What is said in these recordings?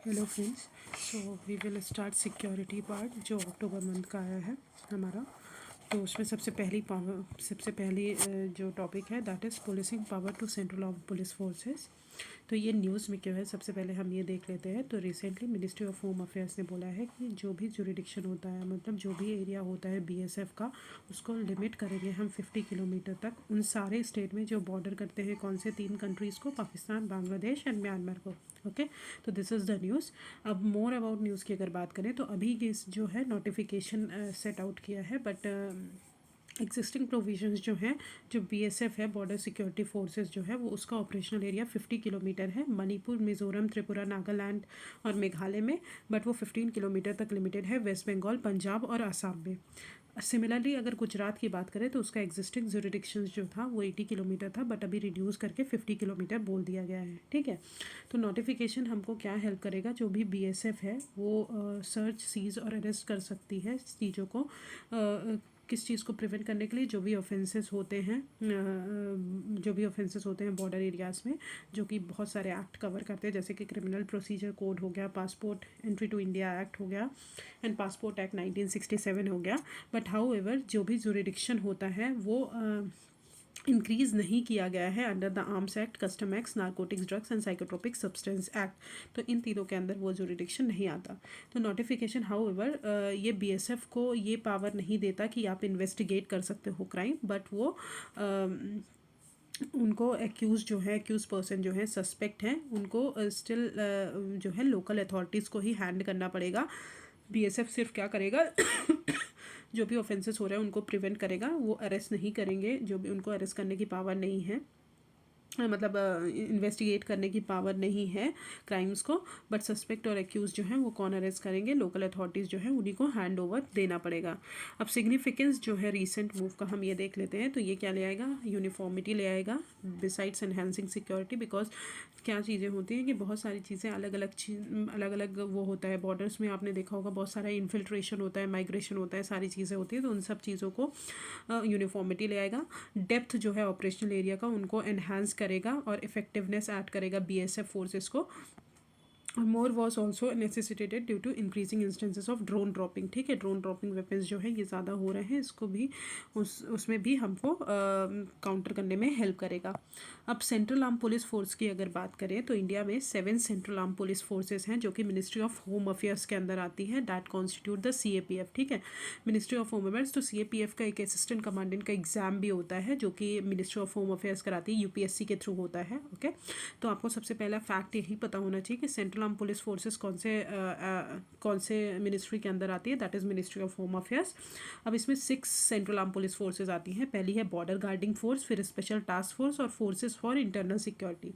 Hello friends. So we will start security part जो October month का आया है हमारा। तो उसमें सबसे पहली जो टॉपिक है that is policing power to central arm police forces. तो ये न्यूज़ में क्यों है, सबसे पहले हम ये देख लेते हैं। तो recently ministry of home affairs ने बोला है कि जो भी जुरिडिक्शन होता है, मतलब जो भी एरिया होता है बीएसएफ का, उसको लिमिट करेंगे हम 50 किलोमीटर तक उन सारे स्टेट में जो बॉर्डर करते हैं कौन से 3 कंट्रीज़ को, पाकिस्तान, बांग्लादेश एंड म्यांमार को। ओके, तो दिस इज़ द न्यूज़। अब मोर अबाउट न्यूज़ की अगर बात करें तो अभी इस जो है नोटिफिकेशन सेट आउट किया है, बट एग्जिस्टिंग प्रोविजंस जो हैं, जो बीएसएफ है बॉर्डर सिक्योरिटी फोर्सेस जो है वो उसका ऑपरेशनल एरिया 50 किलोमीटर है मणिपुर, मिज़ोरम, त्रिपुरा, नागालैंड और मेघालय में, बट वो 15 किलोमीटर तक लिमिटेड है वेस्ट बंगाल, पंजाब और आसाम में। सिमिलरली अगर गुजरात की बात करें तो उसका एग्जिस्टिंग जुरिडिक्शंस जो था वो 80 किलोमीटर था, बट अभी रिड्यूस करके 50 किलोमीटर बोल दिया गया है। ठीक है, तो नोटिफिकेशन हमको क्या हेल्प करेगा, जो भी बीएसएफ है वो सर्च, सीज और अरेस्ट कर सकती है चीज़ों को, किस चीज़ को प्रिवेंट करने के लिए, जो भी ऑफेंसेस होते हैं बॉर्डर एरियाज़ में, जो कि बहुत सारे एक्ट कवर करते हैं, जैसे कि क्रिमिनल प्रोसीजर कोड हो गया, passport entry to India act हो गया एंड पासपोर्ट एक्ट 1967 हो गया। बट हाउ एवर जो भी जुरिडिक्शन होता है वो इंक्रीज़ नहीं किया गया है under the arms act, custom act, narcotics, drugs and psychotropic substance act. तो इन तीनों के अंदर वो जुरिडिक्शन नहीं आता। तो नोटिफिकेशन हाउ एवर ये बीएसएफ को ये पावर नहीं देता कि आप इन्वेस्टिगेट कर सकते हो क्राइम, बट वो उनको एक्यूज पर्सन जो है, सस्पेक्ट हैं, उनको स्टिल जो है लोकल अथॉरिटीज़ को ही हैंड करना पड़ेगा। बीएसएफ सिर्फ क्या करेगा जो भी ऑफेंसेस हो रहे हैं उनको प्रिवेंट करेगा, वो अरेस्ट नहीं करेंगे, जो भी उनको अरेस्ट करने की पावर नहीं है, मतलब इन्वेस्टिगेट करने की पावर नहीं है क्राइम्स को, बट सस्पेक्ट और एक्यूज जो है वो कौन अरेस्ट करेंगे, लोकल अथॉरिटीज़ जो है उन्हीं को हैंड ओवर देना पड़ेगा। अब सिग्निफिकेंस जो है रीसेंट मूव का हम ये देख लेते हैं। तो ये क्या ले आएगा, यूनिफॉर्मिटी ले आएगा बिसाइड्स एनहेंसिंग सिक्योरिटी, बिकॉज क्या चीज़ें होती हैं कि बहुत सारी चीज़ें अलग अलग वो होता है बॉर्डर्स में, आपने देखा होगा बहुत सारा इन्फिल्ट्रेशन होता है, माइग्रेशन होता है, सारी चीज़ें होती हैं, तो उन सब चीज़ों को यूनिफॉर्मिटी ले आएगा। डेप्थ जो है ऑपरेशनल एरिया का उनको एनहांस करेगा और इफेक्टिवनेस ऐड करेगा बीएसएफ फोर्सेस को। More was also necessitated due to increasing instances of drone dropping. ठीक है, ड्रोन ड्रॉपिंग वेपन्स जो है ये ज़्यादा हो रहे हैं, इसको भी उसमें भी हमको काउंटर करने में हेल्प करेगा। अब सेंट्रल आर्म पुलिस फोर्स की अगर बात करें तो इंडिया में 7 सेंट्रल आर्म पुलिस फोर्सेस हैं जो कि मिनिस्ट्री ऑफ होम अफेयर्स के अंदर आती है, दैट कॉन्स्टिट्यूट द सीएपीएफ। ठीक है, मिनिस्ट्री ऑफ होम अफेयर्स। तो सीएपीएफ का एक असिस्टेंट कमांडेंट का एग्जाम भी होता है जो कि मिनिस्ट्री ऑफ होम अफेयर्स कराती है, यूपीएससी के थ्रू होता है। ओके, तो आपको सबसे पहला फैक्ट यही पता होना चाहिए कि सेंट्रल आर्म पुलिस फोर्सेस कौन से मिनिस्ट्री के अंदर आती है, that is ministry of home affairs. अब इसमें 6 सेंट्रल आर्म पुलिस फोर्सेस आती हैं। पहली है बॉर्डर गार्डिंग फोर्स, फिर स्पेशल टास्क फोर्स और फोर्सेस फॉर इंटरनल सिक्योरिटी।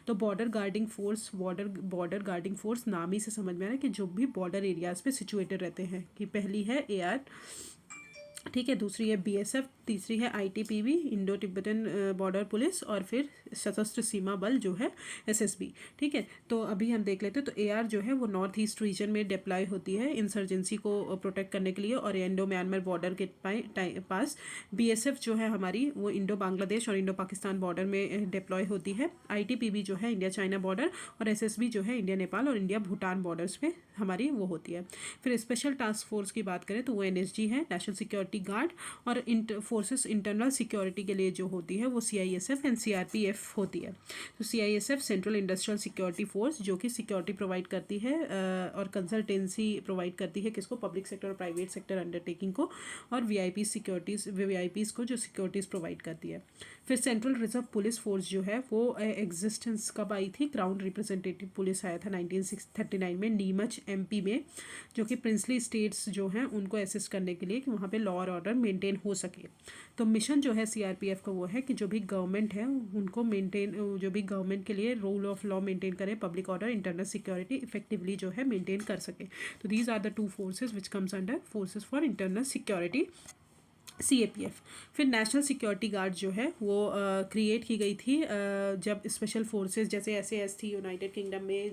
तो बॉर्डर गार्डिंग फोर्स नाम ही से समझ में आ रहा है कि जो भी बॉर्डर एरियाज पे सिचुएटेड रहते हैं, कि पहली है एआर, ठीक है, दूसरी है बीएसएफ, तीसरी है आईटीपीबी, इंडो तिब्बतन बॉर्डर पुलिस, और फिर सशस्त्र सीमा बल जो है एसएसबी। ठीक है, तो अभी हम देख लेते हैं। तो एआर जो है वो नॉर्थ ईस्ट रीजन में डिप्लॉय होती है इंसर्जेंसी को प्रोटेक्ट करने के लिए और इंडो म्यांमार बॉर्डर के पास। बीएसएफ जो है हमारी वो इंडो बांग्लादेश और इंडो पाकिस्तान बॉर्डर में डिप्लॉय होती है। आईटीपीबी जो है इंडिया चाइना बॉर्डर, और एसएसबी जो है इंडिया नेपाल और इंडिया भूटान बॉर्डर्स में हमारी वो होती है। फिर स्पेशल टास्क फोर्स की बात करें तो वो एनएसजी है, नेशनल सिक्योरिटी गार्ड, और फोर्सेस इंटरनल सिक्योरिटी के लिए जो होती है वो सीआईएसएफ एंड सीआरपीएफ होती है। तो CISF central industrial security force जो कि सिक्योरिटी प्रोवाइड करती है और कंसल्टेंसी प्रोवाइड करती है किसको, पब्लिक सेक्टर और प्राइवेट सेक्टर अंडरटेकिंग को, और वीआईपीज़ को जो सिक्योरिटीज़ प्रोवाइड करती है। फिर सेंट्रल रिजर्व पुलिस फोर्स जो है वो एग्जिस्टेंस कब आई थी, क्राउन रिप्रेजेंटेटिव पुलिस आया था 1939 में नीमच एमपी में, जो कि प्रिंसली स्टेट्स जो हैं उनको असिस्ट करने के लिए कि वहाँ पे लॉ और ऑर्डर मेंटेन हो सके। तो मिशन जो है सीआरपीएफ का वो है कि जो भी गवर्नमेंट है उनको जो भी गवर्नमेंट के लिए रूल ऑफ लॉ मेंटेन करें, public order, internal security effectively जो है मेंटेन कर सके। तो these are the 2 forces which comes under forces for internal security. CAPF। फिर नेशनल सिक्योरिटी गार्ड जो है वो क्रिएट की गई थी जब स्पेशल फोर्सेस जैसे SAS थी यूनाइटेड किंगडम में,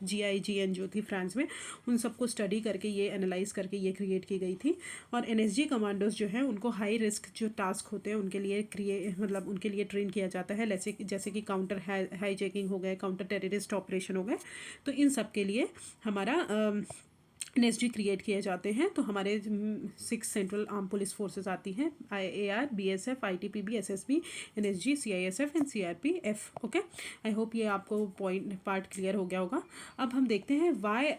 GIGN जो थी फ्रांस में, उन सबको स्टडी करके ये एनालाइज करके ये क्रिएट की गई थी। और NSG कमांडोज जो है उनको हाई रिस्क जो टास्क होते हैं उनके लिए मतलब उनके लिए ट्रेन किया जाता है, जैसे कि काउंटर हाईजैकिंग हो गए, काउंटर टेररिस्ट ऑपरेशन हो गए। तो इन सब के लिए हमारा NSG क्रिएट किए जाते हैं। तो हमारे 6 सेंट्रल आर्म पुलिस फोर्सेस आती हैं, AR, BSF, ITBP, SSB, NSG, CISF and CRPF। Okay, I hope ये आपको पार्ट क्लियर हो गया होगा। अब हम देखते हैं वाई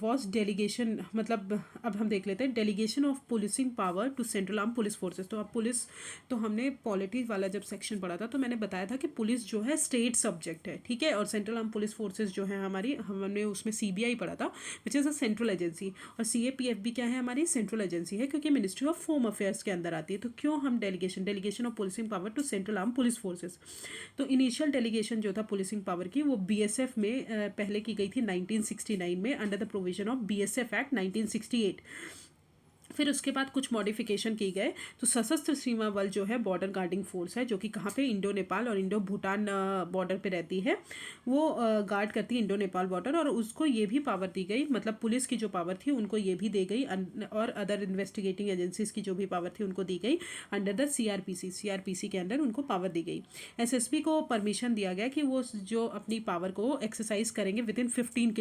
वॉज डेलीगेशन, मतलब अब हम देख लेते हैं delegation of policing power to central arm police forces. तो अब पुलिस, तो हमने पॉलिटी वाला जब सेक्शन पढ़ा था तो मैंने बताया था कि पुलिस जो है स्टेट सब्जेक्ट है, ठीक है, और सेंट्रल आर्म पुलिस फोर्सेस जो है हमारी, हमने उसमें CBI पढ़ा था which is a central agency. और CAPF भी क्या है, हमारी सेंट्रल एजेंसी है, क्योंकि मिनिस्ट्री ऑफ होम अफेयर्स के अंदर आती है। तो क्यों हम delegation of policing power to central arm police forces. तो इनिशियल डेलीगेशन जो था पुलिसिंग पावर की वो BSF में पहले की गई थी 1969 में under the provision of BSF act 1968। फिर उसके बाद कुछ मॉडिफिकेशन की गए। तो सशस्त्र सीमा बल जो है बॉर्डर गार्डिंग फोर्स है, जो कि कहाँ पे, इंडो नेपाल और इंडो भूटान बॉर्डर पे रहती है, वो गार्ड करती है इंडो नेपाल बॉर्डर। और उसको ये भी पावर दी गई, मतलब पुलिस की जो पावर थी उनको ये भी दी गई, और अदर इन्वेस्टिगेटिंग एजेंसीज की जो भी पावर थी उनको दी गई अंडर द CRPC के अंदर उनको पावर दी गई। SSB को परमिशन दिया गया कि वो जो अपनी पावर को एक्सरसाइज करेंगे विद इन 15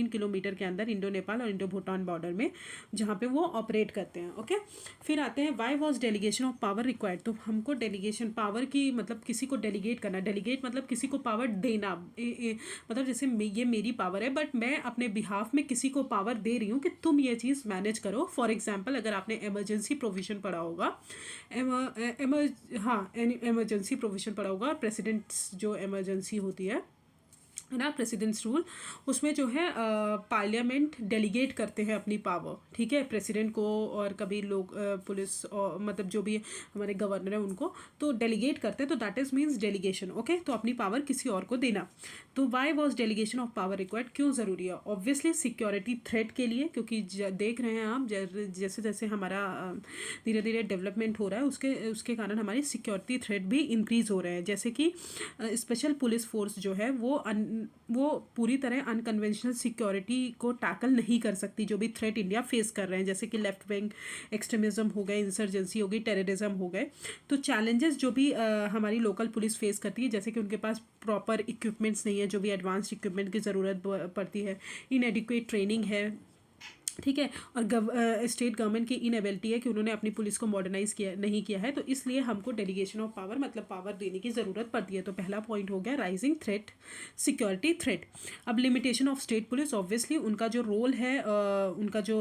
किलोमीटर के अंदर इंडो नेपाल और इंडो भूटान बॉर्डर में, जहाँ पे वो ऑपरेट करते हैं। ओके, फिर आते हैं why was delegation of power required. तो हमको डेलीगेशन पावर की, मतलब किसी को डेलीगेट करना, डेलीगेट मतलब किसी को पावर देना, मतलब जैसे ये मेरी पावर है बट मैं अपने बिहाफ में किसी को पावर दे रही हूँ कि तुम ये चीज़ मैनेज करो। फॉर एग्जाम्पल, अगर आपने इमरजेंसी प्रोविजन पढ़ा होगा, इमरजेंसी प्रोविजन पढ़ा होगा, प्रेसिडेंट्स जो इमरजेंसी होती है ना, प्रेसिडेंट्स रूल, उसमें जो है पार्लियामेंट डेलीगेट करते हैं अपनी पावर, ठीक है, प्रेसिडेंट को, और कभी लोग पुलिस और मतलब जो भी हमारे गवर्नर है उनको तो डेलीगेट करते हैं। तो that is means delegation. Okay, तो अपनी पावर किसी और को देना। तो why was delegation of power required, क्यों ज़रूरी है? ऑब्वियसली सिक्योरिटी थ्रेट के लिए, क्योंकि देख रहे हैं आप जैसे जैसे हमारा धीरे धीरे डेवलपमेंट हो रहा है उसके कारण हमारी सिक्योरिटी थ्रेट भी इंक्रीज़ हो रहे हैं। जैसे कि स्पेशल पुलिस फोर्स जो है वो पूरी तरह अनकन्वेंशनल सिक्योरिटी को टैकल नहीं कर सकती, जो भी थ्रेट इंडिया फेस कर रहे हैं, जैसे कि लेफ्ट विंग एक्सट्रीमिज्म हो गए, इंसर्जेंसी हो गई, टेररिज्म हो गए। तो चैलेंजेस जो भी हमारी लोकल पुलिस फेस करती है, जैसे कि उनके पास प्रॉपर इक्विपमेंट्स नहीं है, जो भी एडवांस्ड इक्विपमेंट की ज़रूरत पड़ती है, इनएडिक्वेट ट्रेनिंग है, ठीक है, और स्टेट गवर्नमेंट की इनएबिलिटी है कि उन्होंने अपनी पुलिस को मॉडर्नाइज नहीं किया है। तो इसलिए हमको डेलीगेशन ऑफ पावर, मतलब पावर देने की ज़रूरत पड़ती है। तो पहला पॉइंट हो गया राइजिंग थ्रेट, सिक्योरिटी थ्रेट। अब limitation of state police, obviously उनका जो रोल है, उनका जो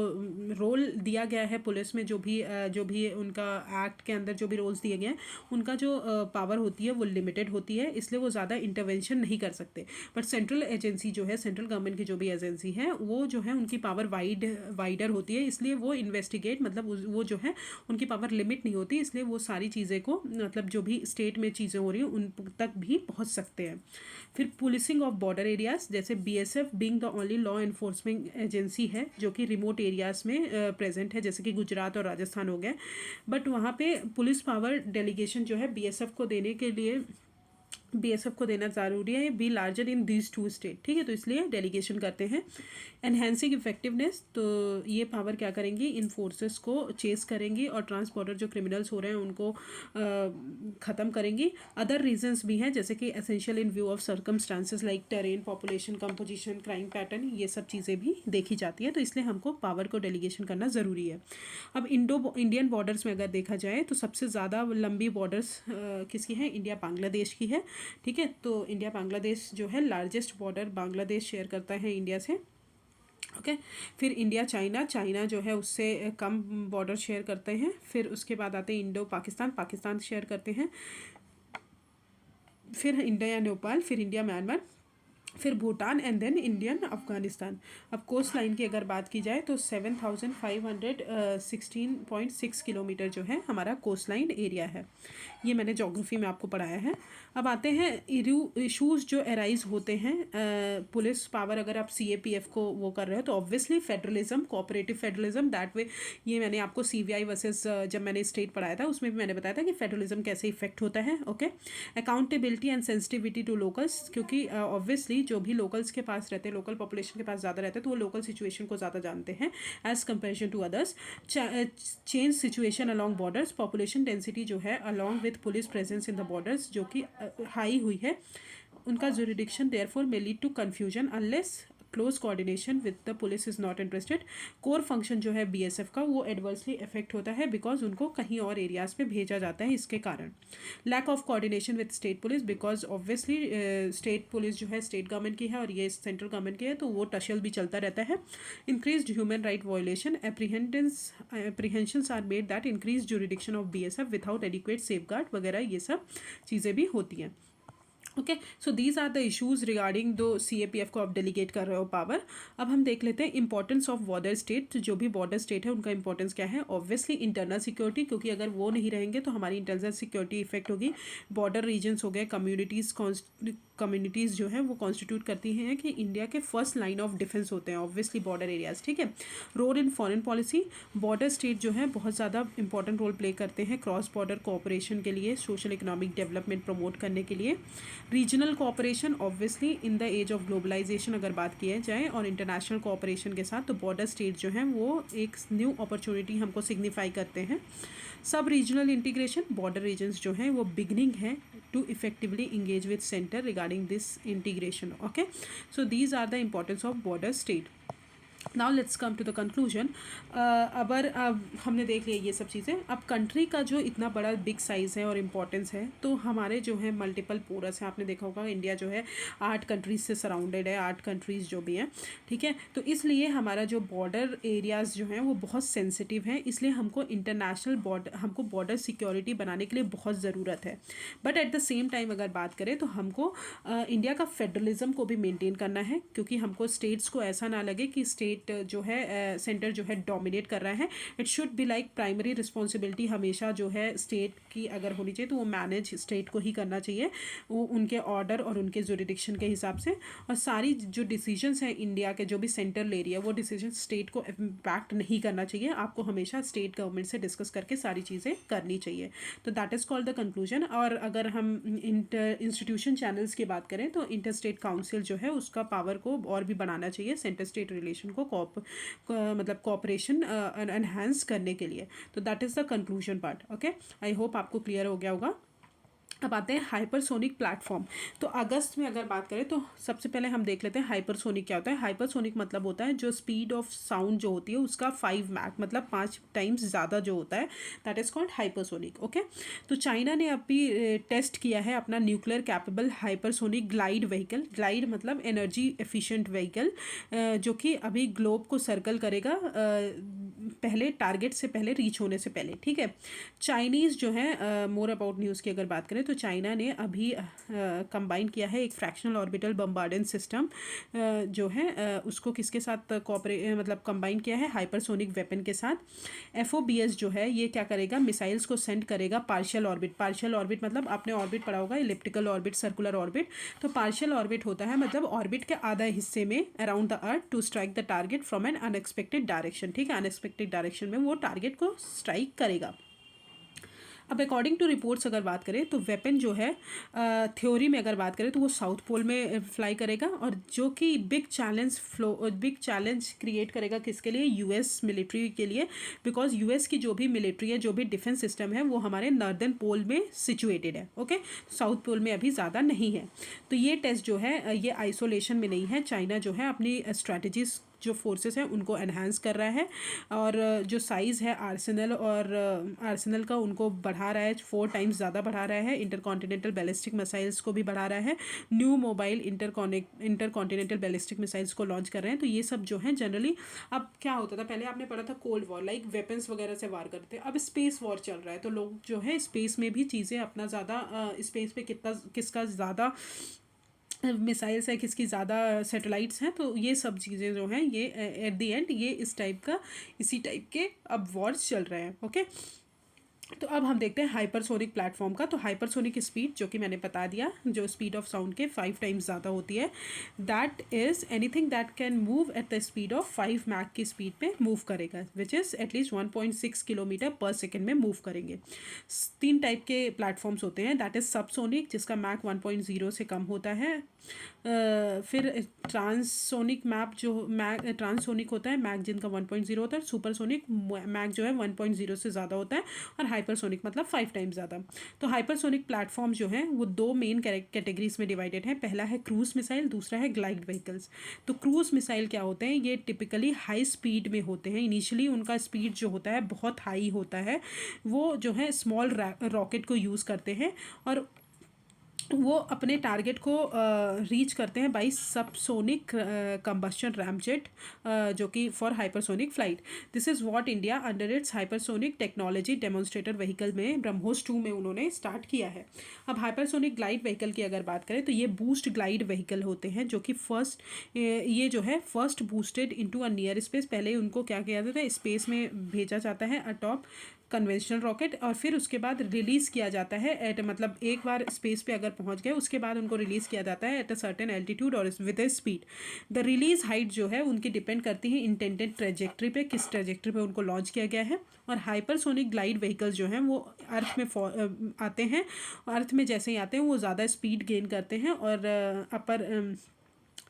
रोल दिया गया है पुलिस में, जो भी उनका एक्ट के अंदर जो भी रोल्स दिए गए हैं, उनका जो पावर होती है वो लिमिटेड होती है, इसलिए वो ज़्यादा इंटरवेंशन नहीं कर सकते। बट सेंट्रल एजेंसी जो है, सेंट्रल गवर्नमेंट की जो भी एजेंसी है, वो जो है उनकी पावर वाइडर होती है, इसलिए वो इन्वेस्टिगेट, मतलब वो जो है उनकी पावर लिमिट नहीं होती, इसलिए वो सारी चीज़ें को, मतलब जो भी स्टेट में चीज़ें हो रही हैं उन तक भी पहुंच सकते हैं। फिर पुलिसिंग ऑफ बॉर्डर एरियाज, जैसे BSF being the only law enforcement agency है जो कि रिमोट एरियाज में प्रेजेंट है, जैसे कि गुजरात और राजस्थान हो गए, बट वहाँ पे पुलिस पावर डेलीगेशन जो है BSF को देने के लिए, BSF को देना ज़रूरी है, be larger in these 2 state, ठीक है, तो इसलिए डेलीगेशन करते हैं। एनहेंसिंग इफेक्टिवनेस, तो ये पावर क्या करेंगी, इन फोर्सेस को चेस करेंगी और ट्रांसबॉर्डर जो क्रिमिनल्स हो रहे हैं उनको ख़त्म करेंगी। अदर रीजंस भी हैं, जैसे कि essential in view of circumstances like terrain, population composition, crime pattern, ये सब चीज़ें भी देखी जाती हैं। तो इसलिए हमको पावर को डेलीगेशन करना ज़रूरी है। अब इंडियन बॉर्डर्स में अगर देखा जाए तो सबसे ज़्यादा लंबी बॉर्डर्स किसकी है, इंडिया बांग्लादेश की है, ठीक है। तो इंडिया बांग्लादेश जो है लार्जेस्ट बॉर्डर बांग्लादेश शेयर करता है इंडिया से। ओके, फिर इंडिया चाइना जो है उससे कम बॉर्डर शेयर करते हैं। फिर उसके बाद आते हैं इंडो पाकिस्तान शेयर करते हैं। फिर इंडिया नेपाल, फिर इंडिया म्यांमार, फिर Bhutan and then Indian Afghanistan. अब कोस्ट लाइन की अगर बात की जाए तो 7516.6 किलोमीटर जो है हमारा कोस्ट लाइन एरिया है। ये मैंने ज्योग्राफी में आपको पढ़ाया है। अब आते हैं इशूज़ जो एराइज होते हैं पुलिस पावर, अगर आप CAPF को वो कर रहे हो तो obviously federalism, cooperative federalism, that way. ये मैंने आपको CVI वर्सेस जब मैंने स्टेट पढ़ाया था उसमें भी मैंने बताया था कि फेडरलिज्म कैसे इफेक्ट होता है। Okay, accountability and sensitivity to locals, क्योंकि ऑब्वियसली जो भी लोकल्स के पास रहते हैं, लोकल पॉपुलेशन के पास ज़्यादा रहते हैं, तो वो लोकल सिचुएशन को ज़्यादा जानते हैं as comparison to others. Change situation along borders, population density जो है along with police presence in the borders जो कि हाई हुई है, उनका jurisdiction therefore may lead to confusion unless close coordination with the police is not interested. Core function जो है BSF का वो एडवर्सली इफेक्ट होता है बिकॉज उनको कहीं और एरियाज़ पे भेजा जाता है इसके कारण। Lack of coordination with state police, because obviously state police जो है स्टेट गवर्नमेंट की है और ये सेंट्रल गवर्नमेंट की है, तो वो टशल भी चलता रहता है। Increase human right violation, apprehensions are made that increase jurisdiction of BSF without adequate safeguard वगैरह, ये सब चीज़ें भी होती हैं। Okay, so these are the issues regarding दो CAPF को आप डेलीगेट कर रहे हो पावर। अब हम देख लेते हैं इंपॉर्टेंस ऑफ बॉर्डर स्टेट। जो भी बॉर्डर स्टेट है उनका इंपॉर्टेंस क्या है। ऑब्वियसली इंटरनल सिक्योरिटी, क्योंकि अगर वो नहीं रहेंगे तो हमारी इंटरनल सिक्योरिटी इफेक्ट होगी। बॉर्डर रीजन्स हो गए, कम्युनिटीज़ जो है वो कॉन्स्टिट्यूट करती हैं कि इंडिया के फर्स्ट लाइन ऑफ डिफेंस होते हैं ऑब्वियसली बॉर्डर एरियाज़, ठीक है। Role in foreign policy, border state जो है बहुत ज़्यादा इंपॉर्टेंट रोल प्ले करते हैं क्रॉस बॉर्डर कोऑपरेशन के लिए, सोशल इकोनॉमिक डेवलपमेंट प्रमोट करने के लिए। Regional cooperation, obviously in the age of globalisation अगर बात की जाए और इंटरनेशनल कोऑपरेशन के साथ, तो बॉर्डर स्टेट जो हैं वो एक न्यू अपॉर्चुनिटी हमको सिग्निफाई करते हैं। सब रीजनल इंटीग्रेशन, बॉर्डर रीजन्स जो हैं वो बिगनिंग है to effectively engage with center regarding this integration. Okay, so these are the importance of border state. Now let's come to the conclusion. अब हमने देख लिया ये सब चीज़ें। अब कंट्री का जो इतना बड़ा बिग साइज़ है और इम्पोर्टेंस है, तो हमारे जो है मल्टीपल पोरस है। आपने देखा होगा इंडिया जो है 8 कंट्रीज से सराउंडेड है, 8 कंट्रीज़ जो भी हैं, ठीक है। तो इसलिए हमारा जो बॉर्डर एरियाज़ जो हैं वो बहुत सेंसिटिव हैं, इसलिए हमको इंटरनेशनल बॉर्डर सिक्योरिटी बनाने के लिए बहुत ज़रूरत है। But at the same time अगर बात करें तो हमको इंडिया का फेडरलिज्म को भी मेनटेन करना है, क्योंकि हमको स्टेट्स को ऐसा ना लगे कि स्टेट जो है सेंटर जो है डोमिनेट कर रहा है। It should be like primary responsibility हमेशा जो है स्टेट की अगर होनी चाहिए तो वो मैनेज स्टेट को ही करना चाहिए, वो उनके ऑर्डर और उनके जुरिडिक्शन के हिसाब से। और सारी जो डिसीजंस हैं इंडिया के जो भी सेंटर ले रही है वो डिसीजन स्टेट को इम्पैक्ट नहीं करना चाहिए। आपको हमेशा स्टेट गवर्नमेंट से डिस्कस करके सारी चीज़ें करनी चाहिए। तो that is called the conclusion. और अगर हम इंस्टीट्यूशन चैनल्स की बात करें तो इंटर स्टेट काउंसिल जो है उसका पावर को और भी बढ़ाना चाहिए, सेंटर स्टेट रिलेशन को मतलब कोऑपरेशन एनहांस करने के लिए। तो that is the conclusion part. Okay, I hope आपको क्लियर हो गया होगा। अब आते हैं हाइपरसोनिक प्लेटफॉर्म। तो अगस्त में अगर बात करें तो सबसे पहले हम देख लेते हैं हाइपरसोनिक क्या होता है। हाइपरसोनिक मतलब होता है जो स्पीड ऑफ साउंड जो होती है उसका 5 मैक मतलब 5 टाइम्स ज़्यादा जो होता है, that is called hypersonic. Okay, तो चाइना ने अभी टेस्ट किया है अपना nuclear capable hypersonic glide vehicle. Glide मतलब एनर्जी एफिशिएंट व्हीकल, जो कि अभी ग्लोब को सर्कल करेगा पहले टारगेट से पहले, रीच होने से पहले, ठीक है। चाइनीज़ जो है मोर अबाउट न्यूज़ की अगर बात करें तो चाइना ने अभी कंबाइन किया है एक फ्रैक्शनल ऑर्बिटल बम्बार्डेंट सिस्टम जो है उसको किसके साथ मतलब कंबाइन किया है, हाइपरसोनिक वेपन के साथ। FOBS जो है ये क्या करेगा, मिसाइल्स को सेंड करेगा पार्शियल ऑर्बिट। पार्शियल ऑर्बिट मतलब आपने ऑर्बिट पढ़ा होगा, इलिप्टिकल ऑर्बिट, सर्कुलर ऑर्बिट। तो पार्शियल ऑर्बिट होता है मतलब ऑर्बिट के आधा हिस्से में around the earth to strike the target from an unexpected direction, ठीक है। अनएक्सपेक्टेड डायरेक्शन में वो टारगेट को स्ट्राइक करेगा। अब अकॉर्डिंग टू रिपोर्ट्स अगर बात करें तो वेपन जो है थ्योरी में अगर बात करें तो वो साउथ पोल में फ्लाई करेगा, और जो कि बिग चैलेंज क्रिएट करेगा किसके लिए, US मिलिट्री के लिए। बिकॉज US की जो भी मिलिट्री है, जो भी डिफेंस सिस्टम है वो हमारे नॉर्दर्न पोल में सिचुएटेड है। ओके, साउथ पोल में अभी ज़्यादा नहीं है। तो ये टेस्ट जो है ये आइसोलेशन में नहीं है। चाइना जो है अपनी स्ट्रैटेजीज जो फोर्सेस हैं उनको एनहांस कर रहा है, और जो साइज़ है आर्सेनल का उनको बढ़ा रहा है, 4 टाइम्स ज़्यादा बढ़ा रहा है। इंटरकॉन्टिनेंटल बैलिस्टिक मिसाइल्स को भी बढ़ा रहा है, new mobile intercontinental ballistic missiles को लॉन्च कर रहे हैं। तो ये सब जो है जनरली, अब क्या होता था पहले आपने पढ़ा था कोल्ड वॉर, लाइक वेपन्स वगैरह से वार करते थे। अब स्पेस वॉर चल रहा है, तो लोग जो है स्पेस में भी चीज़ें अपना ज़्यादा स्पेस पे किसका ज़्यादा मिसाइल्स है, किसकी ज़्यादा सैटेलाइट्स हैं, तो ये सब चीज़ें जो हैं ये एट द एंड ये इसी टाइप के अब वॉर्स चल रहे हैं। ओके, तो अब हम देखते हैं हाइपरसोनिक प्लेटफॉर्म का। तो हाइपरसोनिक स्पीड, जो कि मैंने बता दिया, जो स्पीड ऑफ साउंड के 5 टाइम्स ज़्यादा होती है, that is anything that can move at the speed of 5 Mach की स्पीड पे मूव करेगा, विच इज़ एटलीस्ट 1.6 किलोमीटर पर सेकेंड में मूव करेंगे। 3 टाइप के प्लेटफॉर्म्स होते हैं, दैट इज़ सबसोनिक जिसका मैक 1.0 से कम होता है, फिर ट्रांससोनिक ट्रांससोनिक होता है, मैक जिनका 1.0 होता है, सुपरसोनिक मैक जो है 1.0 से ज़्यादा होता है, और हाइपरसोनिक मतलब 5 टाइम्स ज़्यादा। तो हाइपरसोनिक प्लेटफॉर्म जो हैं वो 2 मेन कैटेगरीज में डिवाइडेड हैं। पहला है क्रूज मिसाइल, दूसरा है ग्लाइड व्हीकल्स। तो क्रूज मिसाइल क्या होते हैं, ये टिपिकली हाई स्पीड में होते हैं। इनिशियली उनका स्पीड जो होता है बहुत हाई होता है, वो जो है स्मॉल रॉकेट को यूज़ करते हैं, और वो अपने टारगेट को रीच करते हैं बाई सबसोनिक कंबस्शन रैमजेट, जो कि for hypersonic flight. This is what India under its hypersonic technology demonstrator vehicle में ब्रह्मोस 2 में उन्होंने स्टार्ट किया है। अब हाइपरसोनिक ग्लाइड व्हीकल की अगर बात करें तो ये बूस्ट ग्लाइड व्हीकल होते हैं, जो कि ये जो है first boosted into a near space. पहले उनको क्या किया जाता है, स्पेस में भेजा जाता है अटॉप कन्वेंशनल रॉकेट, और फिर उसके बाद रिलीज़ किया जाता है एट, मतलब एक बार स्पेस पे अगर पहुंच गए उसके बाद उनको रिलीज़ किया जाता है एट अ सर्टेन एल्टीट्यूड और with A speed. The release height जो है उनकी डिपेंड करती है इंटेंडेड ट्रेजेक्ट्री पे, किस ट्रेजेक्ट्री पे उनको लॉन्च किया गया है। और हाइपरसोनिक ग्लाइड व्हीकल्स जो हैं वो अर्थ में आते हैं, अर्थ में जैसे ही आते हैं वो ज़्यादा स्पीड गेन करते हैं और अपर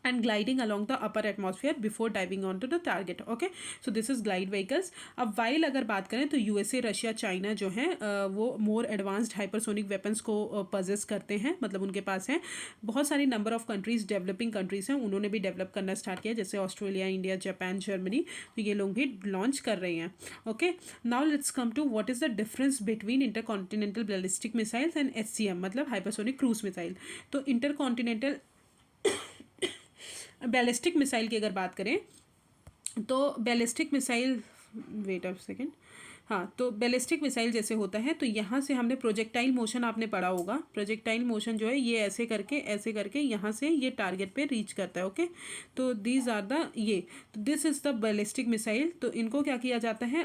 and gliding along the upper atmosphere before diving onto the target. Okay, so this is glide vehicles. अब while अगर बात करें तो यूएसए, रशिया, चाइना जो हैं वो मोर एडवांस्ड हाइपरसोनिक वेपन्स को पजेस करते हैं, मतलब उनके पास हैं। बहुत सारी number of countries, developing countries हैं, उन्होंने भी डेवलप करना स्टार्ट किया, जैसे ऑस्ट्रेलिया, इंडिया, जापान, जर्मनी, तो ये लोग भी लॉन्च कर रहे हैं। Okay, now let's come to what is the difference between intercontinental ballistic missiles and HCM, मतलब हाइपरसोनिक क्रूज मिसाइल। तो इंटरकॉन्टिनेंटल बैलिस्टिक मिसाइल की अगर बात करें तो ballistic missile, wait a second, हाँ, तो बैलिस्टिक मिसाइल जैसे होता है तो यहाँ से हमने प्रोजेक्टाइल मोशन आपने पढ़ा होगा। प्रोजेक्टाइल मोशन जो है ये ऐसे करके यहाँ से ये टारगेट पे रीच करता है। ओके, तो दीज आर द ये, तो this is the ballistic missile. तो इनको क्या किया जाता है,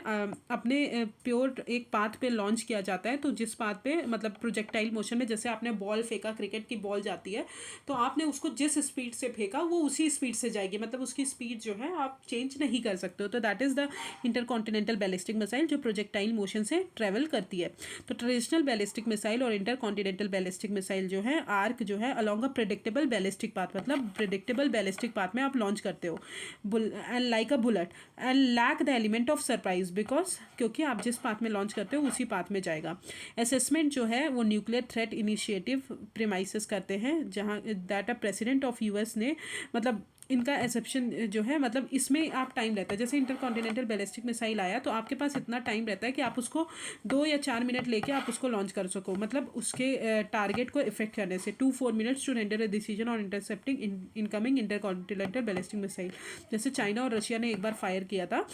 अपने प्योर एक पाथ पे लॉन्च किया जाता है। तो जिस पाथ पे, मतलब प्रोजेक्टाइल मोशन में, जैसे आपने बॉल फेंका, क्रिकेट की बॉल जाती है, तो आपने उसको जिस स्पीड से फेंका वो उसी स्पीड से जाएगी, मतलब उसकी स्पीड जो है आप चेंज नहीं कर सकते हो। तो that is the intercontinental ballistic missile, जो प्रोजेक्टाइल मोशन से ट्रेवल करती है। तो ट्रेडिशनल बैलिस्टिक मिसाइल और इंटरकॉन्टिनेंटल बैलिस्टिक मिसाइल जो है, आर्क जो है along a predictable ballistic path, मतलब प्रेडिक्टेबल बैलिस्टिक पाथ में आप लॉन्च करते हो, and like a bullet, and lack the element of surprise, because क्योंकि आप जिस पाथ में लॉन्च करते हो उसी पाथ में जाएगा। असेसमेंट जो है वो न्यूक्लियर थ्रेट इनिशिएटिव प्रीमाइसेस करते हैं, जहाँ that a president of US ने, मतलब इनका एक्सेप्शन जो है, मतलब इसमें आप टाइम रहता है। जैसे इंटरकॉन्टिनेंटल बैलिस्टिक मिसाइल आया तो आपके पास इतना टाइम रहता है कि आप उसको 2 या 4 मिनट लेके आप उसको लॉन्च कर सको, मतलब उसके टारगेट को इफेक्ट करने से। 2-4 minutes to render a decision on intercepting incoming intercontinental ballistic missile. जैसे चाइना और रशिया ने एक बार फायर किया था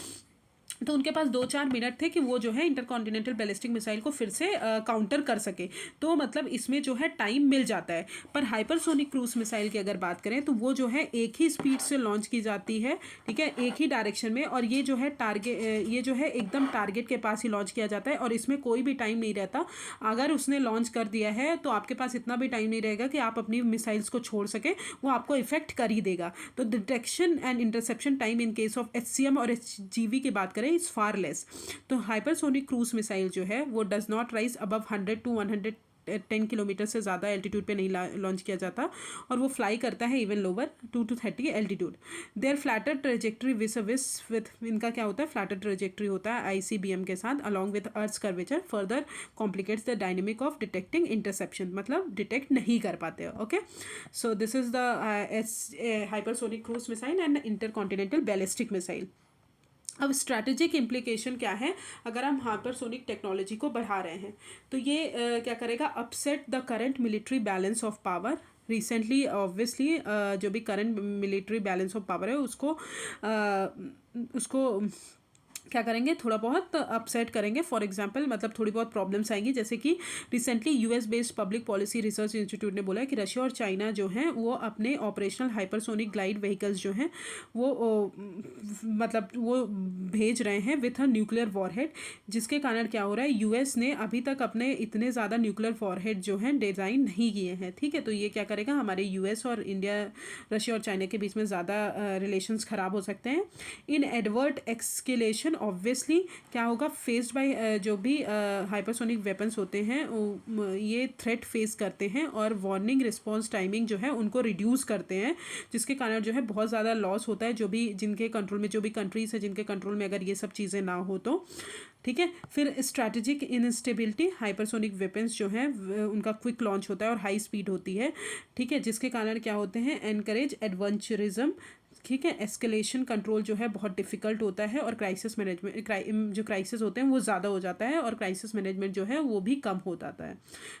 तो उनके पास 2-4 मिनट थे कि वो जो है इंटरकॉन्टिनेंटल बैलिस्टिक मिसाइल को फिर से काउंटर कर सके। तो मतलब इसमें जो है टाइम मिल जाता है। पर हाइपरसोनिक क्रूज मिसाइल की अगर बात करें तो वो जो है एक ही स्पीड से लॉन्च की जाती है, ठीक है, एक ही डायरेक्शन में, और ये जो है ये जो है एकदम टारगेट के पास ही लॉन्च किया जाता है, और इसमें कोई भी टाइम नहीं रहता। अगर उसने लॉन्च कर दिया है तो आपके पास इतना भी टाइम नहीं रहेगा कि आप अपनी मिसाइल्स को छोड़ सके, वो आपको इफेक्ट कर ही देगा। तो detection and interception time in case of HCM और एचजीवी की बात करें इज फार लेस। तो हाइपरसोनिक क्रूज मिसाइल जो है वो does not rise above 100 to 110 kilometre से ज़्यादा एल्टीट्यूड पे नहीं लॉन्च किया जाता, और वो फ्लाई करता है even lower 2 to 30 altitude. Their flatter trajectory with इनका क्या होता है, फ्लैटर ट्रेजेक्ट्री होता है आईसीबीएम के साथ along with earth's curvature further complicates the dynamic of detecting interception, मतलब डिटेक्ट नहीं कर पाते हो। Okay, so this is the hypersonic cruise missile and intercontinental ballistic missile. अब स्ट्रैटेजिक इम्प्लीकेशन क्या है अगर हम हाइपरसोनिक टेक्नोलॉजी को बढ़ा रहे हैं, तो ये क्या करेगा, upset the current military balance of power. Recently obviously जो भी current military balance of power है उसको क्या करेंगे, थोड़ा बहुत अपसेट करेंगे। फॉर एग्जांपल मतलब थोड़ी बहुत प्रॉब्लम्स आएंगी, जैसे कि recently US based public policy research institute ने बोला है कि रशिया और चाइना जो हैं वो अपने ऑपरेशनल हाइपरसोनिक ग्लाइड व्हीकल्स जो हैं वो मतलब वो भेज रहे हैं विथ अ न्यूक्लियर वॉरहेड, जिसके कारण क्या हो रहा है, यूएस ने अभी तक अपने इतने ज़्यादा न्यूक्लियर वॉरहेड जो हैं डिज़ाइन नहीं किए हैं। ठीक है, तो ये क्या करेगा, हमारे यूएस और इंडिया, रशिया और चाइना के बीच में ज़्यादा रिलेशंस ख़राब हो सकते हैं। इन एडवर्ट एक्सकेलेशन ऑब्वियसली क्या होगा, फेस्ड बाय जो भी हाइपरसोनिक वेपन्स होते हैं ये थ्रेट फेस करते हैं और वार्निंग रिस्पॉन्स टाइमिंग जो है उनको रिड्यूस करते हैं, जिसके कारण जो है बहुत ज़्यादा लॉस होता है, जो भी जिनके कंट्रोल में, जो भी कंट्रीज है जिनके कंट्रोल में अगर ये सब चीज़ें ना हो तो। ठीक है, फिर स्ट्रैटेजिक इंस्टेबिलिटी, हाइपरसोनिक वेपन्स जो हैं उनका क्विक लॉन्च होता है और हाई स्पीड होती है। ठीक है, जिसके कारण क्या होते हैं, एनकरेज एडवेंचरिज्म। ठीक है, एस्केलेशन कंट्रोल जो है बहुत डिफिकल्ट होता है और क्राइसिस मैनेजमेंट जो क्राइसिस होते हैं वो ज़्यादा हो जाता है और क्राइसिस मैनेजमेंट जो है वो भी कम हो जाता है।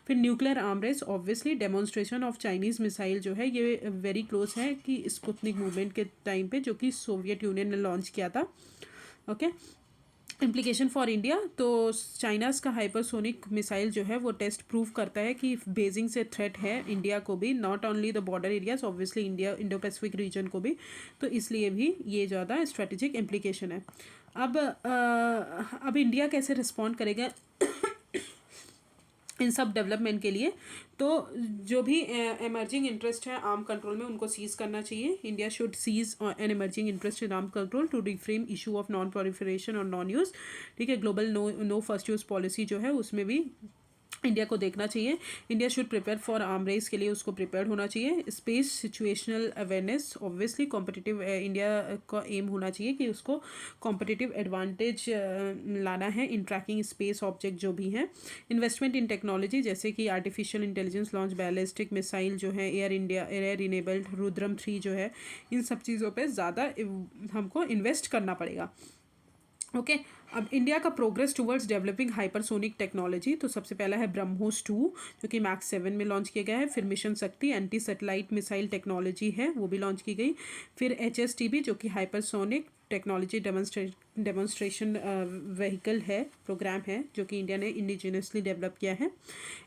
फिर nuclear arm race, obviously demonstration of Chinese missile जो है ये वेरी क्लोज है कि स्पुतनिक मूवमेंट के टाइम पे, जो कि सोवियत यूनियन ने लॉन्च किया था। ओके, इम्प्लीकेशन फॉर इंडिया, तो चाइनाज़ का हाइपरसोनिक मिसाइल जो है वो टेस्ट प्रूव करता है कि बेजिंग से थ्रेट है इंडिया को भी, not only the border areas, obviously India Indo Pacific region को भी, तो इसलिए भी ये ज़्यादा स्ट्रेटेजिक इम्प्लीकेशन है। अब इंडिया कैसे रिस्पॉन्ड करेगा इन सब डेवलपमेंट के लिए, तो जो भी एमर्जिंग इंटरेस्ट है आर्म कंट्रोल में उनको सीज करना चाहिए। India should seize an emerging interest in arm control to reframe issue of non proliferation और नॉन यूज़। ठीक है, global no first use policy जो है उसमें भी इंडिया को देखना चाहिए। India should prepare for arm race के लिए उसको प्रिपेयर होना चाहिए। Space situational awareness, obviously competitive India का एम होना चाहिए कि उसको कॉम्पिटिटिव एडवांटेज लाना है इन ट्रैकिंग स्पेस ऑब्जेक्ट जो भी हैं। इन्वेस्टमेंट इन टेक्नोलॉजी, जैसे कि artificial intelligence launch, ballistic missile जो है, एयर इनेबल्ड रुद्रम 3 जो है, इन सब चीज़ों पर ज़्यादा हमको इन्वेस्ट करना पड़ेगा। ओके, अब इंडिया का progress towards developing hypersonic technology, तो सबसे पहला है ब्रह्मोस 2 जो कि मैक्स 7 में लॉन्च किया गया है। फिर मिशन शक्ति एंटी सैटेलाइट मिसाइल टेक्नोलॉजी है, वो भी लॉन्च की गई। फिर HSTB जो कि हाइपरसोनिक टेक्नोलॉजी डेमोन्स्ट्रेशन व्हीकल है, प्रोग्राम है, जो कि इंडिया ने इंडिजिनसली डेवलप किया है।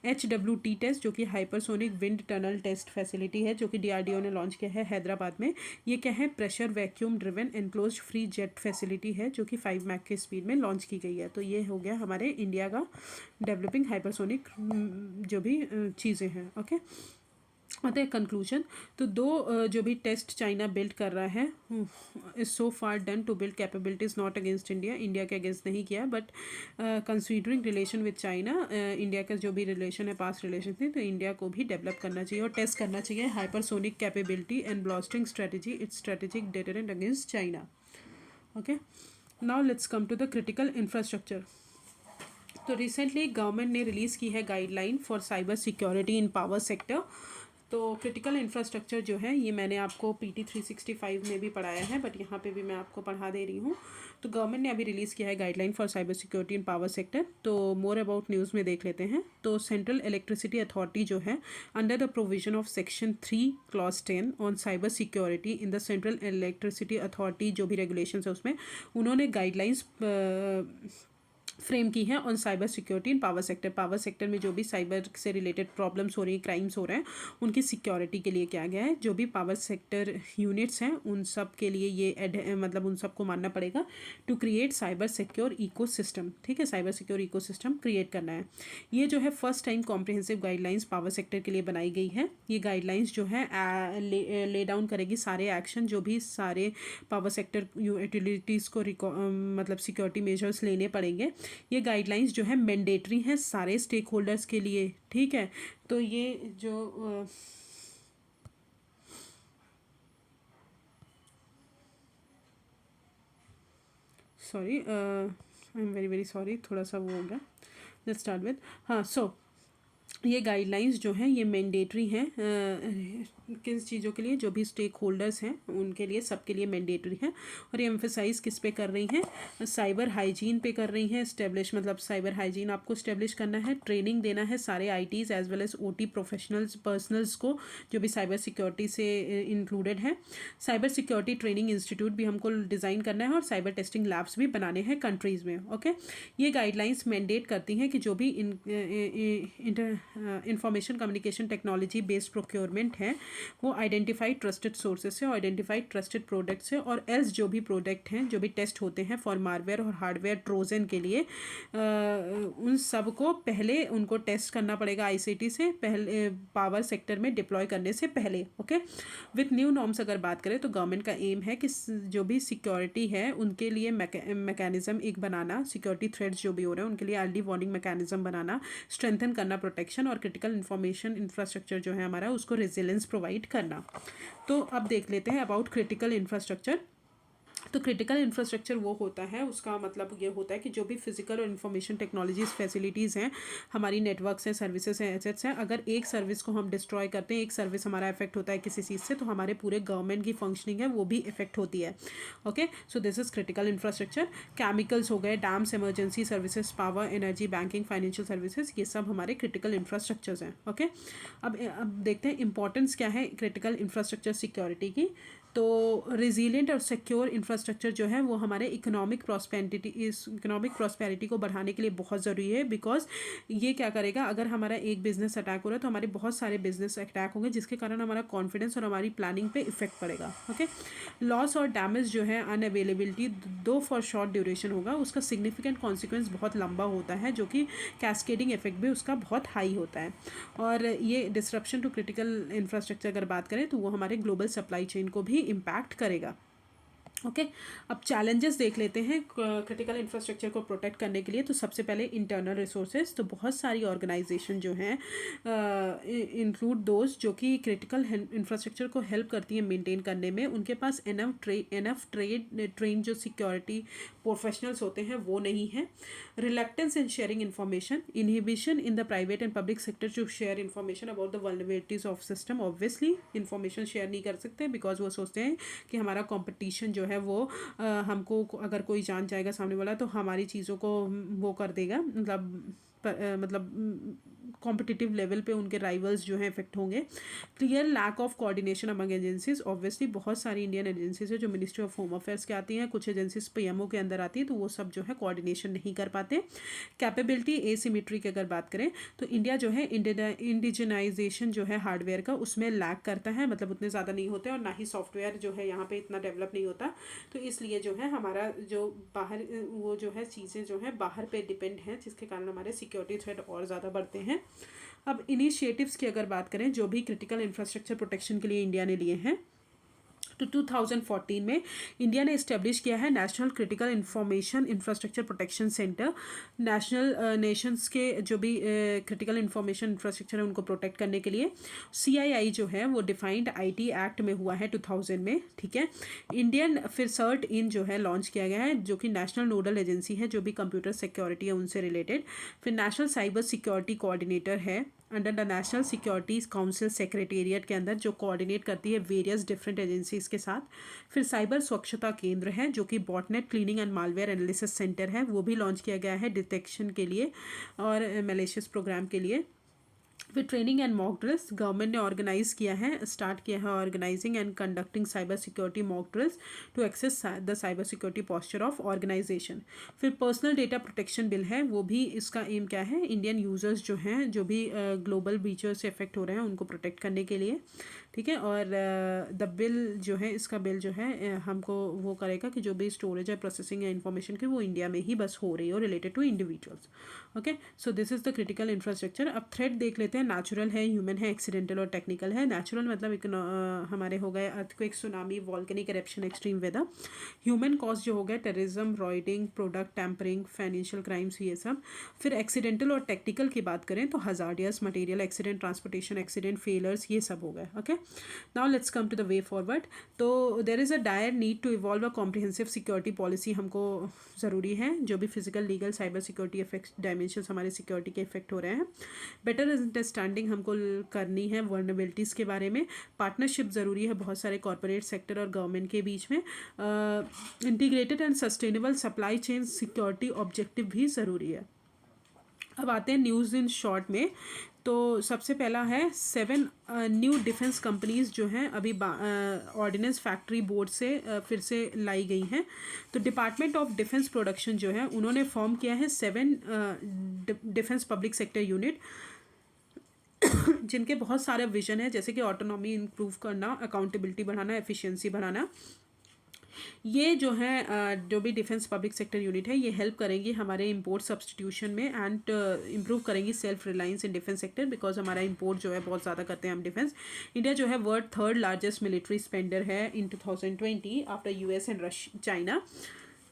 HWT टेस्ट जो कि hypersonic wind tunnel test facility है, जो कि DRDO ने लॉन्च किया है हैदराबाद में। ये क्या है, pressure vacuum driven enclose free jet facility है, जो कि 5 मैक की स्पीड में लॉन्च की गई है। तो ये हो गया हमारे इंडिया का डेवलपिंग हाइपरसोनिक जो भी चीज़ें हैं। ओके, आते हैं कंक्लूजन। तो जो भी टेस्ट चाइना बिल्ड कर रहा है is so far done to build capabilities not against India, India के अगेंस्ट नहीं किया, but considering relation with China, India का जो भी रिलेशन है, पास्ट रिलेशन थे, तो इंडिया को भी डेवलप करना चाहिए और टेस्ट करना चाहिए hypersonic capability and blasting strategy, it's strategic deterrent against China. Okay, now let's come to the critical infrastructure. तो रिसेंटली गवर्नमेंट ने रिलीज़ की है guideline for cyber security in power sector. तो क्रिटिकल इंफ्रास्ट्रक्चर जो है ये मैंने आपको PT 365 में भी पढ़ाया है, बट यहाँ पे भी मैं आपको पढ़ा दे रही हूँ। तो गवर्नमेंट ने अभी रिलीज़ किया है guideline for cyber security in power sector. तो मोर अबाउट न्यूज़ में देख लेते हैं। तो सेंट्रल इलेक्ट्रिसिटी अथॉरिटी जो है, under the provision of section 3 clause 10 on cyber security in the central electricity authority, जो भी रेगुलेशन है उसमें उन्होंने गाइडलाइंस फ्रेम की है on cyber security in power sector. Power sector में जो भी साइबर से रिलेटेड प्रॉब्लम्स हो रही हैं, क्राइम्स हो रहे हैं, उनकी सिक्योरिटी के लिए क्या गया है, जो भी पावर सेक्टर यूनिट्स हैं उन सब के लिए ये मतलब उन सबको मानना पड़ेगा to create cyber secure ecosystem. ठीक है, साइबर सिक्योर इकोसिस्टम क्रिएट करना है। ये जो है first time comprehensive guidelines power sector के लिए बनाई गई है। ये गाइडलाइंस जो है ले डाउन करेगी सारे एक्शन जो भी सारे पावर सेक्टर यूटिलिटीज़ को मतलब सिक्योरिटी मेजर्स लेने पड़ेंगे। ये गाइडलाइंस जो है मैंडेटरी हैं सारे स्टेक होल्डर्स के लिए। ठीक है, तो ये जो sorry, I am very very sorry, थोड़ा सा वो हो गया। लेट्स स्टार्ट विद, हाँ, सो ये गाइडलाइंस जो हैं ये मैंडेटरी हैं किस चीज़ों के लिए, जो भी स्टेक होल्डर्स हैं उनके लिए, सबके लिए मैंडेटरी हैं। और ये एम्फेसाइज किस पे कर रही हैं, साइबर हाइजीन पे कर रही हैं। इस्टेब्लिश मतलब साइबर हाइजीन आपको इस्टेब्लिश करना है, ट्रेनिंग देना है सारे ITs as well as OT professionals personals को जो भी साइबर सिक्योरिटी से इंक्लूडेड है। साइबर सिक्योरिटी ट्रेनिंग इंस्टीट्यूट भी हमको डिज़ाइन करना है और साइबर टेस्टिंग लैब्स भी बनाने हैं कंट्रीज़ में। ओके, ये गाइडलाइंस मैंडेट करती हैं कि जो भी information communication technology based procurement है वो आइडेंटिफाइड ट्रस्टेड सोर्सेज से, आइडेंटिफाइड ट्रस्टेड प्रोडक्ट से, और एल्स जो भी प्रोडक्ट हैं जो भी टेस्ट होते हैं फॉर मालवेयर और हार्डवेयर ट्रोजन के लिए उन सब को पहले उनको टेस्ट करना पड़ेगा आईसीटी से पहले, पावर सेक्टर में डिप्लॉय करने से पहले। ओके, विथ न्यू नॉर्म्स अगर बात करें तो गवर्नमेंट का एम है कि जो भी सिक्योरिटी है उनके लिए मैकेनिज्म एक बनाना, सिक्योरिटी थ्रेड्स जो भी हो रहे हैं उनके लिए अर्ली वार्निंग मैकेनिज्म बनाना, स्ट्रेंथन करना प्रोटेक्शन, और क्रिटिकल इंफॉर्मेशन इंफ्रास्ट्रक्चर जो है हमारा उसको रेजिलेंस प्रोवाइड करना। तो अब देख लेते हैं अबाउट क्रिटिकल इंफ्रास्ट्रक्चर। तो क्रिटिकल इंफ्रास्ट्रक्चर वो होता है, उसका मतलब ये होता है कि जो भी फिजिकल और इंफॉर्मेशन टेक्नोलॉजीज फैसिलिटीज़ हैं, हमारी नेटवर्क्स हैं, सर्विसेज हैं, एसेट्स हैं, अगर एक सर्विस को हम डिस्ट्रॉय करते हैं, एक सर्विस हमारा इफेक्ट होता है किसी चीज़ से, तो हमारे पूरे गवर्नमेंट की फंक्शनिंग है वो भी इफेक्ट होती है। Okay, so this is critical infrastructure. Chemicals हो गए, dams, emergency services, power, energy, banking, financial services, ये सब हमारे क्रिटिकल इंफ्रास्ट्रक्चर्स हैं। ओके, अब देखते हैं इंपॉर्टेंस क्या है क्रिटिकल इंफ्रास्ट्रक्चर सिक्योरिटी की। तो रिजिलियंट और सिक्योर इंफ्रास्ट्रक्चर जो है वो हमारे इकोनॉमिक प्रॉस्पेरिटी को बढ़ाने के लिए बहुत ज़रूरी है, बिकॉज ये क्या करेगा, अगर हमारा एक बिजनेस अटैक हो रहा है तो हमारे बहुत सारे बिजनेस अटैक होंगे जिसके कारण हमारा कॉन्फिडेंस और हमारी प्लानिंग पे इफेक्ट पड़ेगा। ओके, लॉस और डैमेज जो है अनअवेलेबिलिटी दो फॉर शॉर्ट ड्यूरेशन होगा, उसका सिग्निफिकेंट कॉन्सिक्वेंस बहुत लंबा होता है, जो कि कैस्केडिंग इफेक्ट भी उसका बहुत हाई होता है। और ये डिसरप्शन टू क्रिटिकल इंफ्रास्ट्रक्चर अगर बात करें तो वो हमारे ग्लोबल सप्लाई चेन को भी इम्पैक्ट करेगा। ओके, अब चैलेंजेस देख लेते हैं क्रिटिकल इंफ्रास्ट्रक्चर को प्रोटेक्ट करने के लिए। तो सबसे पहले इंटरनल रिसोर्सेज, तो बहुत सारी ऑर्गेनाइजेशन जो हैं इंक्लूड दोज जो कि क्रिटिकल इंफ्रास्ट्रक्चर को हेल्प करती हैं मेंटेन करने में, उनके पास एनफ ट्रेन जो सिक्योरिटी प्रोफेशनल्स होते हैं वो नहीं है। Reluctance in sharing information, inhibition in the private and public sector to share information about the vulnerabilities of system. Obviously information share नहीं कर सकते बिकॉज वो सोचते हैं कि हमारा कॉम्पिटिशन जो है वो हमको अगर कोई जान जाएगा सामने वाला तो हमारी चीज़ों को वो कर देगा, मतलब कॉम्पिटिटिव लेवल पे उनके राइवल्स जो हैं इफेक्ट होंगे। Clear lack of coordination among agencies, obviously बहुत सारी इंडियन एजेंसीज है जो मिनिस्ट्री ऑफ होम अफेयर्स के आती हैं, कुछ एजेंसीज पीएमओ के अंदर आती है, तो वो सब जो है कोऑर्डिनेशन नहीं कर पाते। कैपेबिलिटी एसिमेट्री की अगर बात करें तो इंडिया जो है इंडिजनाइजेशन जो है हार्डवेयर का उसमें लैक करता है, मतलब उतने ज़्यादा नहीं होते, और ना ही सॉफ्टवेयर जो है यहाँ पे इतना डेवलप नहीं होता, तो इसलिए जो है हमारा जो बाहर वो जो है चीज़ें जो है बाहर पे डिपेंड हैं, जिसके कारण हमारे सिक्योरिटी थ्रेट और ज़्यादा बढ़ते हैं। अब इनिशिएटिव्स की अगर बात करें जो भी क्रिटिकल इंफ्रास्ट्रक्चर प्रोटेक्शन के लिए इंडिया ने लिए हैं, तो 2014 में इंडिया ने इस्टेब्लिश किया है national critical information infrastructure protection centre. Nations के जो भी क्रिटिकल इंफॉर्मेशन इंफ्रास्ट्रक्चर है उनको प्रोटेक्ट करने के लिए CII जो है वो डिफाइंड IT एक्ट में हुआ है 2000 में। ठीक है, इंडियन फिर सर्ट इन जो है लॉन्च किया गया है, जो कि नेशनल नोडल एजेंसी है जो भी कंप्यूटर सिक्योरिटी है उनसे रिलेटेड। फिर नेशनल साइबर सिक्योरिटी कोऑर्डिनेटर है under the national securities council secretariat के अंदर, जो कोऑर्डिनेट करती है वेरियस डिफरेंट एजेंसीज के साथ। फिर साइबर स्वच्छता केंद्र है जो कि botnet cleaning and malware analysis centre है, वो भी लॉन्च किया गया है डिटेक्शन के लिए और मैलिशियस प्रोग्राम के लिए। फिर training and mock drills government ने ऑर्गेनाइज किया है, स्टार्ट किया है organising and conducting cyber security mock drills to access the cyber security posture of organisation. फिर पर्सनल डेटा प्रोटेक्शन बिल है, वो भी इसका एम क्या है, इंडियन यूजर्स जो हैं जो भी ग्लोबल ब्रीचर्स से इफेक्ट हो रहे हैं उनको प्रोटेक्ट करने के लिए। ठीक है, और द बिल जो है इसका बिल जो है हमको वो करेगा कि जो भी स्टोरेज है प्रोसेसिंग या इन्फॉर्मेशन की वो इंडिया में ही बस हो रही हो related to individuals. Okay, so this is the critical infrastructure. अब थ्रेट देख लेते हैं, नेचुरल है, ह्यूमन है, एक्सीडेंटल और टेक्निकल है। नेचुरल मतलब हमारे हो गए earthquake, tsunami, volcanic eruption, extreme weather. Human cause जो हो गया terrorism, rioting, product tampering, financial crimes, ये सब। फिर एक्सीडेंटल और टेक्निकल की बात करें तो hazardous material accident, transportation accident, failures, ये सब हो गए। Okay, now let's come to the way forward. तो there is a dire need to evolve a comprehensive security policy, हमको ज़रूरी है, जो भी physical legal cyber security effect dimensions हमारे सिक्योरिटी के इफेक्ट हो रहे हैं। बेटर अंडरस्टैंडिंग हमको करनी है वर्नेबिलिटीज़ के बारे में। पार्टनरशिप ज़रूरी है बहुत सारे कॉरपोरेट सेक्टर और गवर्नमेंट के बीच में। Integrated and sustainable supply chain security objective भी ज़रूरी है। अब आते हैं न्यूज़ इन शॉर्ट में। तो सबसे पहला है 7 न्यू डिफेंस कंपनीज जो हैं अभी ऑर्डिनेंस फैक्ट्री बोर्ड से फिर से लाई गई हैं। तो डिपार्टमेंट ऑफ डिफेंस प्रोडक्शन जो है उन्होंने फॉर्म किया है 7 डिफेंस पब्लिक सेक्टर यूनिट जिनके बहुत सारे विजन है, जैसे कि ऑटोनॉमी इंप्रूव करना, अकाउंटेबिलिटी बढ़ाना, एफिशिएंसी बढ़ाना। ये जो है जो भी डिफेंस पब्लिक सेक्टर यूनिट है ये हेल्प करेंगी हमारे इंपोर्ट सब्सटीट्यूशन में एंड इम्प्रूव करेंगी self reliance in defence sector, because हमारा इंपोर्ट जो है बहुत ज़्यादा करते हैं हम डिफेंस। इंडिया जो है world 3rd largest military Spender है इन 2020 after US and China.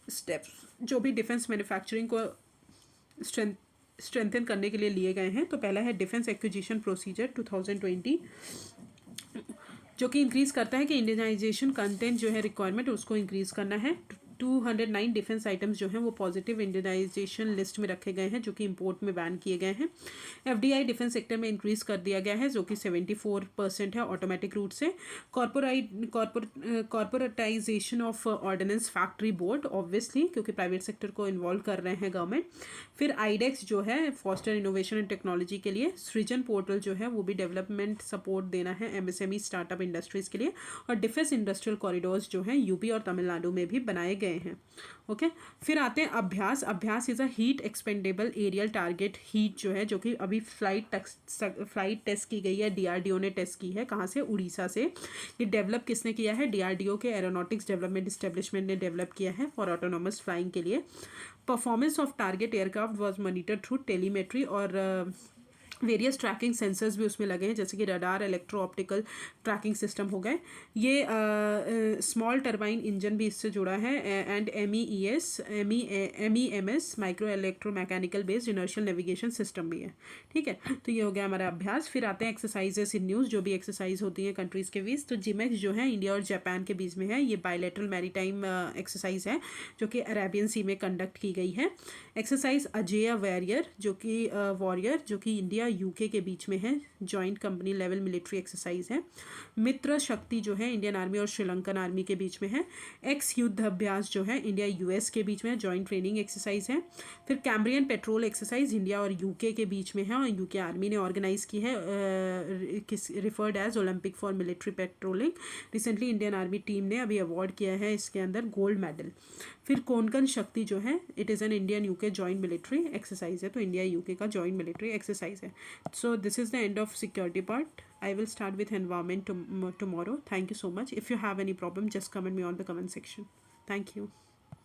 Steps जो भी डिफेंस मैन्युफैक्चरिंग को स्ट्रेंथन करने के लिए लिए गए हैं, तो पहला है डिफेंस एक्विजिशन प्रोसीजर 2020 जो कि इंक्रीज़ करता है कि इंडियनाइजेशन कंटेंट जो है रिक्वायरमेंट उसको इंक्रीज़ करना है। 209 डिफेंस आइटम्स जो हैं वो पॉजिटिव इंडियनाइजेशन लिस्ट में रखे गए हैं जो कि इंपोर्ट में बैन किए गए हैं। एफडीआई डिफेंस सेक्टर में इंक्रीज़ कर दिया गया है जो कि 74% है ऑटोमेटिक रूट से। Corporatisation of ordnance factory board obviously क्योंकि प्राइवेट सेक्टर को इन्वॉल्व कर रहे हैं गवर्नमेंट। फिर आईडेक्स जो है फॉस्टर इनोवेशन एंड टेक्नोलॉजी के लिए। सृजन पोर्टल जो है वो भी डेवलपमेंट सपोर्ट देना है एमएसएमई स्टार्टअप इंडस्ट्रीज़ के लिए। और डिफेंस इंडस्ट्रियल कॉरिडोर्स जो हैं यूपी और तमिलनाडु में भी बनाए गए हैं। ओके फिर आते हैं Abhyas. Abhyas is a heat expendable aerial target heat जो है जो कि अभी फ्लाइट टेस्ट की गई है, डीआरडीओ ने टेस्ट की है। कहाँ से? उड़ीसा से। ये डेवलप किसने किया है? डीआरडीओ के एरोनॉटिक्स डेवलपमेंट इस्टेब्लिशमेंट ने डेवलप किया है फॉर ऑटोनोमस फ्लाइंग के लिए। Performance of target aircraft was monitored through telemetry और वेरियस ट्रैकिंग सेंसर्स भी उसमें लगे हैं जैसे कि radar, electro optical tracking system हो गए। ये स्मॉल टर्बाइन इंजन भी इससे जुड़ा है and MEMS micro electro mechanical based inertial navigation system भी है। ठीक है, तो ये हो गया हमारा अभ्यास। फिर आते हैं एक्सरसाइजेस इन न्यूज़, जो भी एक्सरसाइज होती हैं कंट्रीज़ के बीच। तो जिमेक्स जो है इंडिया और जापान के बीच में है, ये बायलैटरल मैरीटाइम एक्सरसाइज है जो कि अरेबियन सी में कंडक्ट की गई है। एक्सरसाइज अजेय वॉरियर जो कि इंडिया यूके के बीच में है, joint company level military exercise है। मित्र शक्ति जो है इंडियन आर्मी और श्रीलंकन आर्मी के बीच में है। एक्स युद्ध अभ्यास जो है इंडिया यूएस के बीच में है, जॉइंट ट्रेनिंग एक्सरसाइज है। फिर कैम्ब्रियन पेट्रोल एक्सरसाइज इंडिया और यूके के बीच में है और यूके आर्मी ने ऑर्गेनाइज की है, referred as Olympic for military patrolling. Recently Indian army team ने अभी अवार्ड किया है इसके अंदर गोल्ड मेडल। फिर कोंकण शक्ति जो है it is an Indian UK joint military exercise है, तो इंडिया यूके का जॉइंट मिलिट्री एक्सरसाइज है। So this is the end of security part. I will start with environment tomorrow. Thank you so much. If you have any problem, just comment me on the comment section. Thank you.